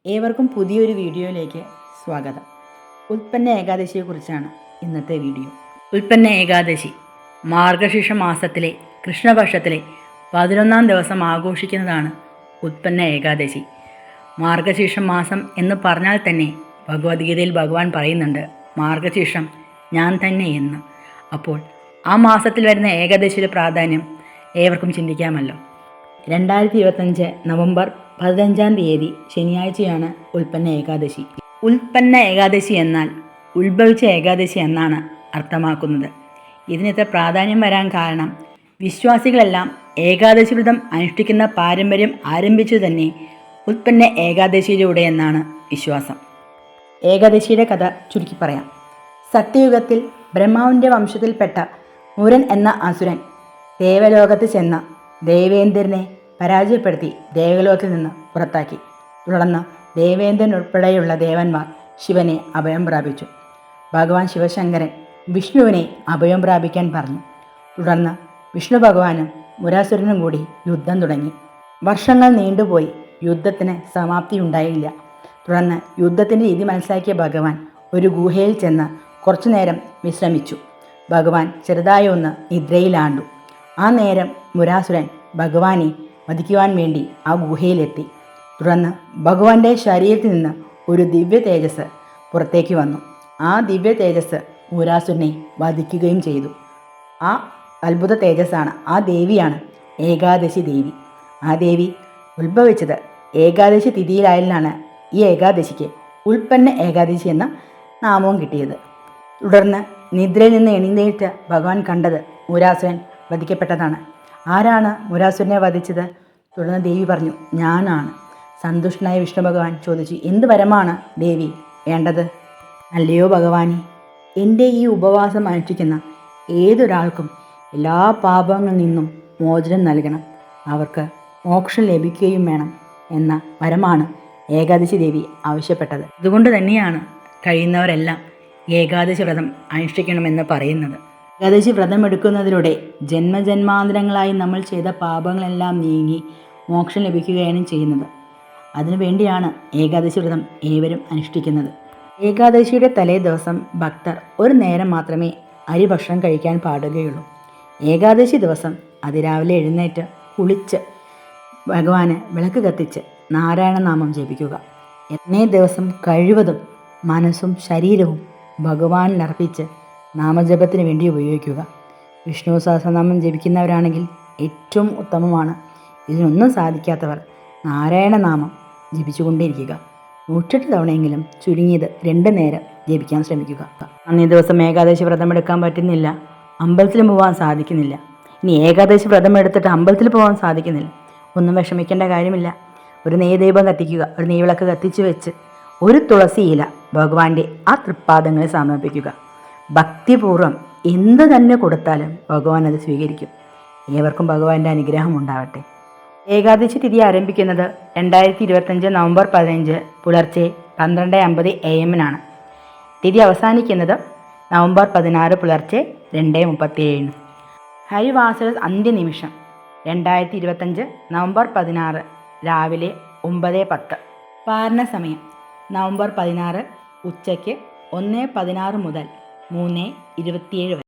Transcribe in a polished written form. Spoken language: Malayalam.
ഏവർക്കും പുതിയൊരു വീഡിയോയിലേക്ക് സ്വാഗതം. ഉൽപ്പന്ന ഏകാദശിയെക്കുറിച്ചാണ് ഇന്നത്തെ വീഡിയോ. ഉൽപ്പന്ന ഏകാദശി മാർഗശീർഷ മാസത്തിലെ കൃഷ്ണപക്ഷത്തിലെ 11-ാം ദിവസം ആഘോഷിക്കുന്നതാണ് ഉൽപ്പന്ന ഏകാദശി. മാർഗശീർഷ മാസം എന്ന് പറഞ്ഞാൽ തന്നെ ഭഗവത്ഗീതയിൽ ഭഗവാൻ പറയുന്നുണ്ട്, മാർഗശീർഷം ഞാൻ തന്നെ എന്ന്. അപ്പോൾ ആ മാസത്തിൽ വരുന്ന ഏകാദശിയുടെ പ്രാധാന്യം ഏവർക്കും ചിന്തിക്കാമല്ലോ. 2025 നവംബർ 15-ാം തീയതി ശനിയാഴ്ചയാണ് ഉൽപ്പന്ന ഏകാദശി. ഉൽപ്പന്ന ഏകാദശി എന്നാൽ ഉത്ഭവിച്ച ഏകാദശി എന്നാണ് അർത്ഥമാക്കുന്നത്. ഇതിനിത്ര പ്രാധാന്യം വരാൻ കാരണം വിശ്വാസികളെല്ലാം ഏകാദശി വ്രതം അനുഷ്ഠിക്കുന്ന പാരമ്പര്യം ആരംഭിച്ചു തന്നെ ഉൽപ്പന്ന ഏകാദശിയിലൂടെ എന്നാണ് വിശ്വാസം. ഏകാദശിയുടെ കഥ ചുരുക്കി പറയാം. സത്യയുഗത്തിൽ ബ്രഹ്മാവിൻ്റെ വംശത്തിൽപ്പെട്ട മുരൻ എന്ന അസുരൻ ദേവലോകത്ത് ചെന്ന ദേവേന്ദ്രനെ പരാജയപ്പെടുത്തി ദേവലോകത്തിൽ നിന്ന് പുറത്താക്കി. തുടർന്ന് ദേവേന്ദ്രൻ ഉൾപ്പെടെയുള്ള ദേവന്മാർ ശിവനെ അഭയം പ്രാപിച്ചു. ഭഗവാൻ ശിവശങ്കരൻ വിഷ്ണുവിനെ അഭയം പ്രാപിക്കാൻ പറഞ്ഞു. തുടർന്ന് വിഷ്ണു ഭഗവാനും മുരാസുരനും കൂടി യുദ്ധം തുടങ്ങി. വർഷങ്ങൾ നീണ്ടുപോയി. യുദ്ധത്തിന് സമാപ്തിയുണ്ടായില്ല. തുടർന്ന് യുദ്ധത്തിൻ്റെ രീതി മനസ്സിലാക്കിയ ഭഗവാൻ ഒരു ഗുഹയിൽ ചെന്ന് കുറച്ചുനേരം വിശ്രമിച്ചു. ഭഗവാൻ ചെറുതായ ഒന്ന് നിദ്രയിലാണ്ടു. ആ നേരം മുരാസുരൻ ഭഗവാനെ വധിക്കുവാൻ വേണ്ടി ആ ഗുഹയിലെത്തി. തുടർന്ന് ഭഗവാന്റെ ശരീരത്തിൽ നിന്ന് ഒരു ദിവ്യ തേജസ് പുറത്തേക്ക് വന്നു. ആ ദിവ്യ തേജസ് മുരാസുരനെ വധിക്കുകയും ചെയ്തു. ആ അത്ഭുത തേജസ്സാണ്, ആ ദേവിയാണ് ഏകാദശി ദേവി. ആ ദേവി ഉത്ഭവിച്ചത് ഏകാദശി തിഥിയിലായതിനാണ് ഈ ഏകാദശിക്ക് ഉൽപ്പന്ന ഏകാദശി എന്ന നാമവും കിട്ടിയത്. തുടർന്ന് നിദ്രയിൽ നിന്ന് എഴുന്നേറ്റ് ഭഗവാൻ കണ്ടത് മുരാസുരൻ വധിക്കപ്പെട്ടതാണ്. ആരാണ് മുരാസുരനെ വധിച്ചത്? തുടർന്ന് ദേവി പറഞ്ഞു, ഞാനാണ്. സന്തുഷ്ടനായ വിഷ്ണു ഭഗവാൻ ചോദിച്ചു, എന്ത് വരമാണ് ദേവി വേണ്ടത്? അല്ലയോ ഭഗവാനെ, എൻ്റെ ഈ ഉപവാസം അനുഷ്ഠിക്കുന്ന ഏതൊരാൾക്കും എല്ലാ പാപങ്ങളിൽ നിന്നും മോചനം നൽകണം, അവർക്ക് മോക്ഷം ലഭിക്കുകയും വേണം എന്ന വരമാണ് ഏകാദശി ദേവി ആവശ്യപ്പെട്ടത്. അതുകൊണ്ട് തന്നെയാണ് കഴിയുന്നവരെല്ലാം ഏകാദശി വ്രതം അനുഷ്ഠിക്കണമെന്ന് പറയുന്നത്. ഏകാദശി വ്രതം എടുക്കുന്നതിലൂടെ ജന്മജന്മാന്തരങ്ങളായി നമ്മൾ ചെയ്ത പാപങ്ങളെല്ലാം നീങ്ങി മോക്ഷം ലഭിക്കുകയാണ് ചെയ്യുന്നത്. അതിനുവേണ്ടിയാണ് ഏകാദശി വ്രതം ഏവരും അനുഷ്ഠിക്കുന്നത്. ഏകാദശിയുടെ തലേ ദിവസം ഭക്തർ ഒരു നേരം മാത്രമേ അരി ഭക്ഷണം കഴിക്കാൻ പാടുകയുള്ളൂ. ഏകാദശി ദിവസം അതിരാവിലെ എഴുന്നേറ്റ് കുളിച്ച് ഭഗവാന് വിളക്ക് കത്തിച്ച് നാരായണനാമം ജപിക്കുക. എന്നേ ദിവസം കഴിവതും മനസ്സും ശരീരവും ഭഗവാനിൽ അർപ്പിച്ച് നാമജപത്തിന് വേണ്ടി ഉപയോഗിക്കുക. വിഷ്ണു സഹസ്രനാമം ജപിക്കുന്നവരാണെങ്കിൽ ഏറ്റവും ഉത്തമമാണ്. ഇതിനൊന്നും സാധിക്കാത്തവർ നാരായണനാമം ജപിച്ചുകൊണ്ടേയിരിക്കുക. 108 തവണയെങ്കിലും ചുരുങ്ങിയത് 2 നേരം ജപിക്കാൻ ശ്രമിക്കുക. അന്നേ ദിവസം ഏകാദശി വ്രതം എടുക്കാൻ പറ്റുന്നില്ല, അമ്പലത്തിൽ പോകാൻ സാധിക്കുന്നില്ല. ഇനി ഏകാദശി വ്രതം എടുത്തിട്ട് അമ്പലത്തിൽ പോകാൻ സാധിക്കുന്നില്ല, ഒന്നും വിഷമിക്കേണ്ട കാര്യമില്ല. ഒരു നെയ്ദീപം കത്തിക്കുക, ഒരു നെയ്വിളക്ക് കത്തിച്ച് വെച്ച് ഒരു തുളസി ഇല ഭഗവാന്റെ ആ തൃപ്പാദങ്ങളിൽ സമർപ്പിക്കുക. ഭക്തിപൂർവ്വം എന്ത് തന്നെ കൊടുത്താലും ഭഗവാൻ അത് സ്വീകരിക്കും. ഏവർക്കും ഭഗവാന്റെ അനുഗ്രഹം ഉണ്ടാവട്ടെ. ഏകാദശി തിഥി ആരംഭിക്കുന്നത് 2025 നവംബർ 15 പുലർച്ചെ 12:50 AM തിഥി അവസാനിക്കുന്നത് നവംബർ 16 പുലർച്ചെ 2:37. ഹരിവാസര അന്ത്യനിമിഷം 2025 നവംബർ 16 രാവിലെ 9:10. പാരണ സമയം നവംബർ 16 ഉച്ചയ്ക്ക് 1:16 മുതൽ 3:27 വരെ.